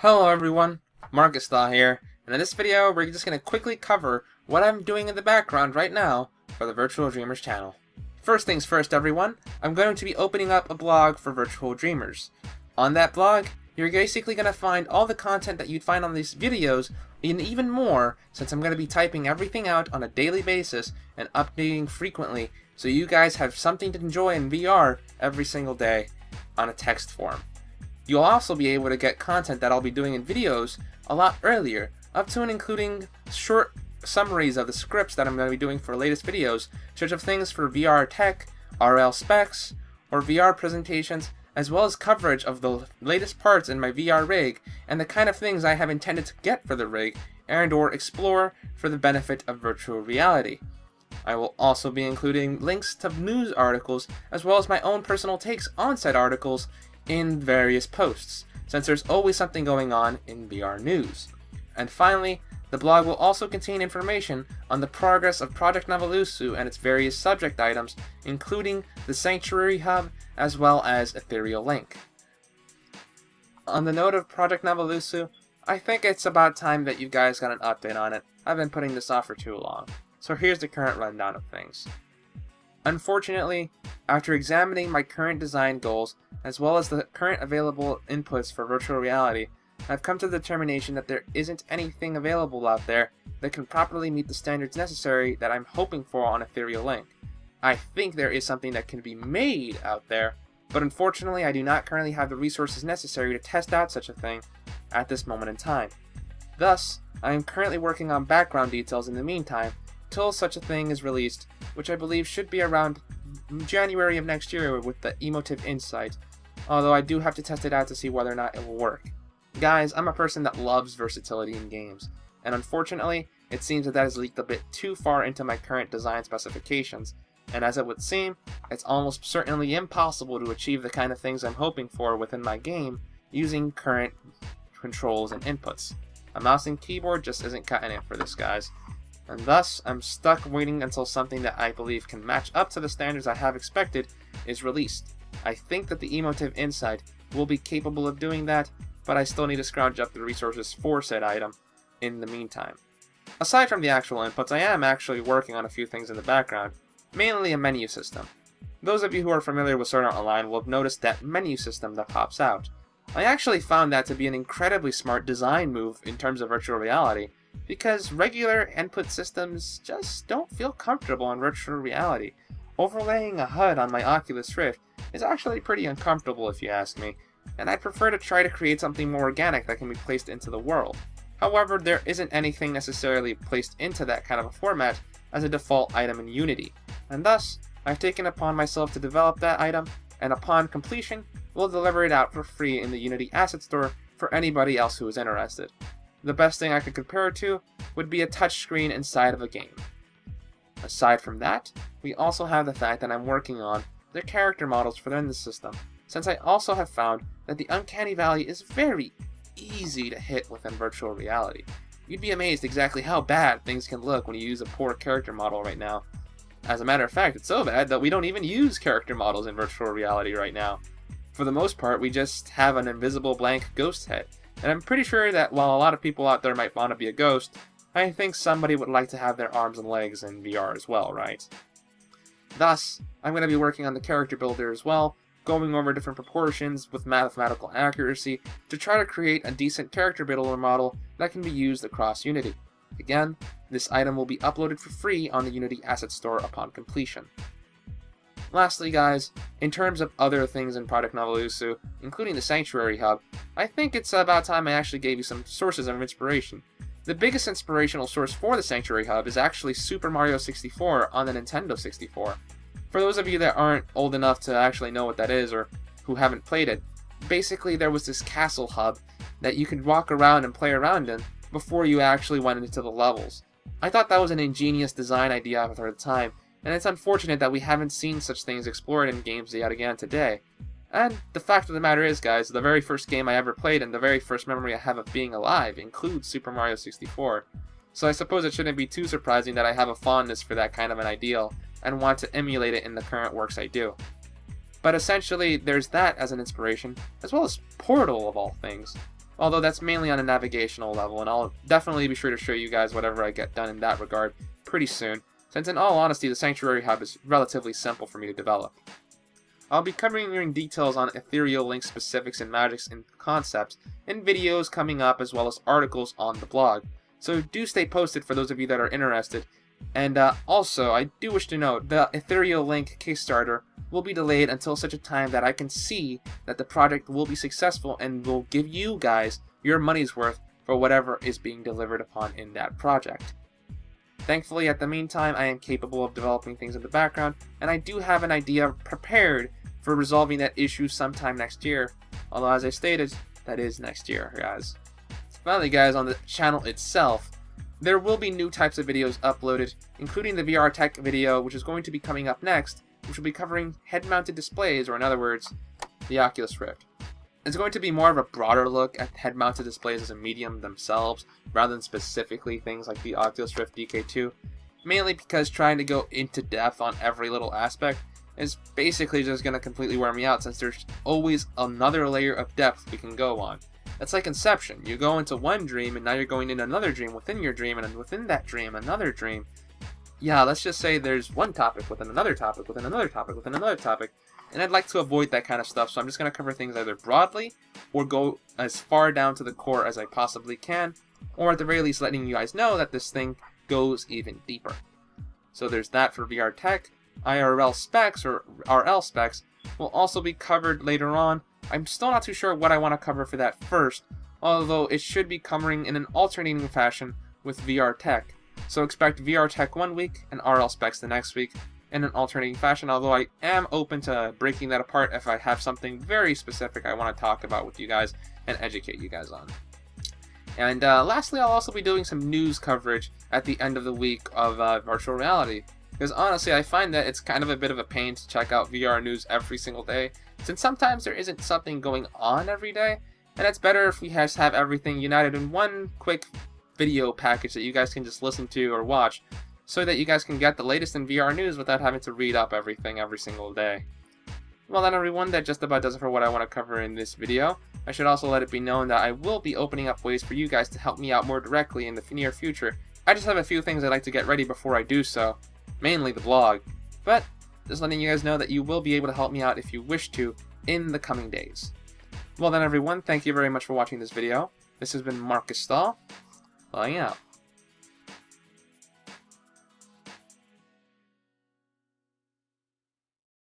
Hello everyone, Marcus here, and in this video we're just going to quickly cover what I'm doing in the background right now for the Virtual Dreamers channel. First things first everyone, I'm going to be opening up a blog for Virtual Dreamers. On that blog, you're basically going to find all the content that you'd find on these videos and even more, since I'm going to be typing everything out on a daily basis and updating frequently so you guys have something to enjoy in VR every single day on a text form. You'll also be able to get content that I'll be doing in videos a lot earlier, up to and including short summaries of the scripts that I'm going to be doing for latest videos, such as things for VR tech, RL specs, or VR presentations, as well as coverage of the latest parts in my VR rig and the kind of things I have intended to get for the rig and or explore for the benefit of virtual reality. I will also be including links to news articles as well as my own personal takes on said articles in various posts, since there's always something going on in VR news. And finally, the blog will also contain information on the progress of Project Navalusu and its various subject items, including the Sanctuary Hub as well as Ethereal Link. On the note of Project Navalusu, I think it's about time that you guys got an update on it. I've been putting this off for too long. So here's the current rundown of things. Unfortunately, after examining my current design goals, as well as the current available inputs for virtual reality, I've come to the determination that there isn't anything available out there that can properly meet the standards necessary that I'm hoping for on Ethereal Link. I think there is something that can be made out there, but unfortunately I do not currently have the resources necessary to test out such a thing at this moment in time. Thus, I am currently working on background details in the meantime, till such a thing is released, which I believe should be around January of next year with the Emotive Insight, although I do have to test it out to see whether or not it will work. Guys, I'm a person that loves versatility in games, and unfortunately, it seems that has leaked a bit too far into my current design specifications, and as it would seem, it's almost certainly impossible to achieve the kind of things I'm hoping for within my game using current controls and inputs. A mouse and keyboard just isn't cutting it for this, guys. And thus, I'm stuck waiting until something that I believe can match up to the standards I have expected is released. I think that the Emotive Insight will be capable of doing that, but I still need to scrounge up the resources for said item in the meantime. Aside from the actual inputs, I am actually working on a few things in the background, mainly a menu system. Those of you who are familiar with Sword Art Online will have noticed that menu system that pops out. I actually found that to be an incredibly smart design move in terms of virtual reality, because regular input systems just don't feel comfortable in virtual reality. Overlaying a HUD on my Oculus Rift is actually pretty uncomfortable if you ask me, and I'd prefer to try to create something more organic that can be placed into the world. However, there isn't anything necessarily placed into that kind of a format as a default item in Unity, and thus, I've taken upon myself to develop that item, and upon completion, we'll deliver it out for free in the Unity Asset Store for anybody else who is interested. The best thing I could compare it to would be a touchscreen inside of a game. Aside from that, we also have the fact that I'm working on the character models within the system, since I also have found that the uncanny valley is very easy to hit within virtual reality. You'd be amazed exactly how bad things can look when you use a poor character model right now. As a matter of fact, it's so bad that we don't even use character models in virtual reality right now. For the most part, we just have an invisible blank ghost head. And I'm pretty sure that while a lot of people out there might want to be a ghost, I think somebody would like to have their arms and legs in VR as well, right? Thus, I'm going to be working on the character builder as well, going over different proportions with mathematical accuracy to try to create a decent character builder model that can be used across Unity. Again, this item will be uploaded for free on the Unity Asset Store upon completion. Lastly, guys, in terms of other things in Project Navalusu, including the Sanctuary Hub, I think it's about time I actually gave you some sources of inspiration. The biggest inspirational source for the Sanctuary Hub is actually Super Mario 64 on the Nintendo 64. For those of you that aren't old enough to actually know what that is or who haven't played it, basically there was this castle hub that you could walk around and play around in before you actually went into the levels. I thought that was an ingenious design idea at the time, and it's unfortunate that we haven't seen such things explored in games yet again today. And the fact of the matter is, guys, the very first game I ever played and the very first memory I have of being alive includes Super Mario 64. So I suppose it shouldn't be too surprising that I have a fondness for that kind of an ideal and want to emulate it in the current works I do. But essentially, there's that as an inspiration, as well as Portal of all things. although that's mainly on a navigational level, and I'll definitely be sure to show you guys whatever I get done in that regard pretty soon, since in all honesty the Sanctuary Hub is relatively simple for me to develop. I'll be covering details on ethereal link specifics and magics and concepts in videos coming up, as well as articles on the blog, so do stay posted for those of you that are interested. And also, I do wish to note, the ethereal link Kickstarter will be delayed until such a time that I can see that the project will be successful and will give you guys your money's worth for whatever is being delivered upon in that project. Thankfully, at the meantime, I am capable of developing things in the background, and I do have an idea prepared for resolving that issue sometime next year. Although, as I stated, that is next year, guys. Finally, guys, on the channel itself, there will be new types of videos uploaded, including the VR tech video, which is going to be coming up next, which will be covering head-mounted displays, or in other words, the Oculus Rift. It's going to be more of a broader look at head-mounted displays as a medium themselves, rather than specifically things like the Oculus Rift DK2, mainly because trying to go into depth on every little aspect is basically just going to completely wear me out, since there's always another layer of depth we can go on. It's like Inception. You go into one dream, and now you're going into another dream within your dream, and within that dream, another dream. Yeah, let's just say there's one topic within another topic within another topic within another topic, and I'd like to avoid that kind of stuff, so I'm just going to cover things either broadly, or go as far down to the core as I possibly can, or at the very least letting you guys know that this thing goes even deeper. So there's that for VR tech. IRL specs, or RL specs, will also be covered later on. I'm still not too sure what I want to cover for that first, although it should be covering in an alternating fashion with VR tech. So expect VR tech one week and RL specs the next week in an alternating fashion, although I am open to breaking that apart if I have something very specific I want to talk about with you guys and educate you guys on. And lastly, I'll also be doing some news coverage at the end of the week of virtual reality. Because honestly, I find that it's kind of a bit of a pain to check out VR news every single day, since sometimes there isn't something going on every day, and it's better if we just have everything united in one quick video package that you guys can just listen to or watch, so that you guys can get the latest in VR news without having to read up everything every single day. Well then everyone, that just about does it for what I want to cover in this video. I should also let it be known that I will be opening up ways for you guys to help me out more directly in the near future. I just have a few things I'd like to get ready before I do so. Mainly the blog, but just letting you guys know that you will be able to help me out if you wish to in the coming days. Well then everyone, thank you very much for watching this video. This has been Marcus Stahl, logging out.